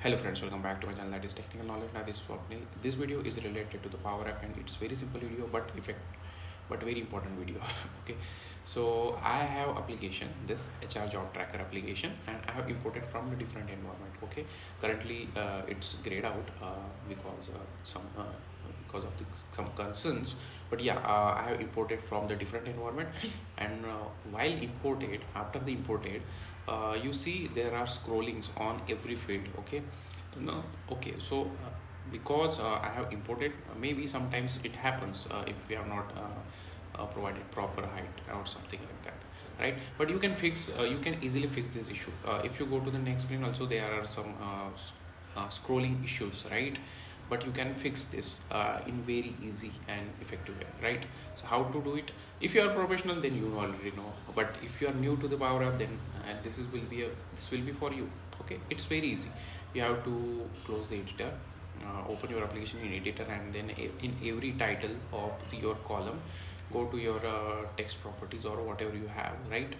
Hello friends, welcome back to my channel, that is Technical Knowledge. Now this is Swapnil. This video is related to the Power App, and it's very simple video but very important video. Okay, so I have application, this HR job tracker application, and I have imported from the different environment. Okay, currently it's grayed out because because of some concerns, but yeah, I have imported from the different environment. And while imported, after the imported, you see there are scrollings on every field. Okay, no, okay, so because I have imported, maybe sometimes it happens if we have not provided proper height or something like that, right? But you can fix, you can easily fix this issue. If you go to the next screen, also there are some scrolling issues, right? But you can fix this in very easy and effective way, right? So how to do it? If you are professional, then you already know, but if you are new to the Power App, then this will be for you. Okay, it's very easy. You have to close the editor, open your application in editor, and then in every title of your column, go to your text properties or whatever you have, right?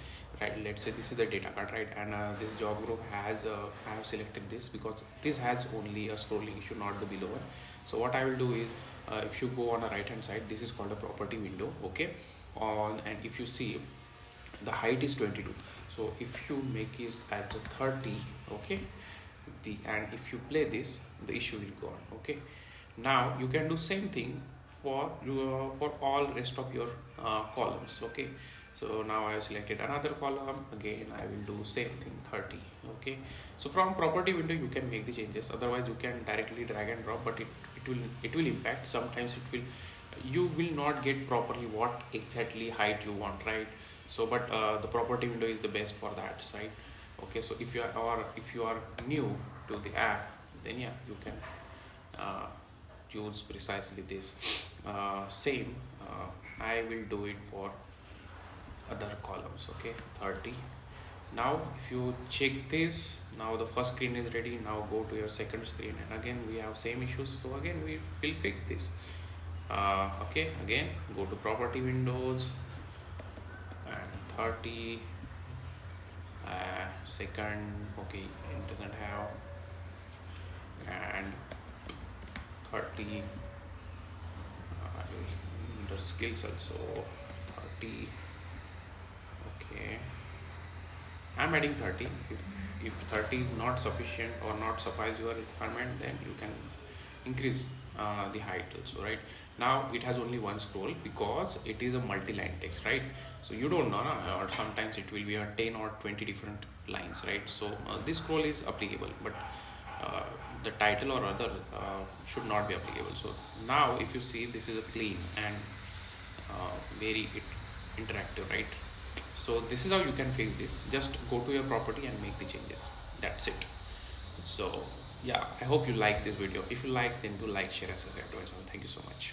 Let's say this is the data card, right? And this job group has I have selected this because this has only a scrolling issue, not the below one. So what I will do is, if you go on the right hand side, this is called the property window. Okay, and if you see, the height is 22. So if you make it as a 30, okay, and if you play this, the issue will go on. Okay, now you can do same thing for all rest of your columns. Okay, so now I have selected another column. Again, I will do same thing, 30. Okay, so from property window you can make the changes. Otherwise you can directly drag and drop, but it will impact. Sometimes you will not get properly what exactly height you want, right? So but the property window is the best for that side. Okay, so if you are new to the app, then yeah, you can use precisely this. Same, I will do it for other columns. Okay, 30. Now if you check this, now the first screen is ready. Now go to your second screen, and again we have same issues, so again we will fix this. Okay, again go to property windows and 30. Second, okay, it doesn't have, and 30, the skills also 30. Okay, I'm adding 30. If 30 is not sufficient or not suffice your requirement, then you can increase the height also, right? Now it has only one scroll because it is a multi-line text, right? So you don't know, or sometimes it will be a 10 or 20 different lines, right? So this scroll is applicable, but the title or other should not be applicable. So now if you see, this is a clean and very interactive, right? So this is how you can fix this. Just go to your property and make the changes. That's it. So yeah, I hope you like this video. If you like, then do like, share, and subscribe to my channel. Thank you so much.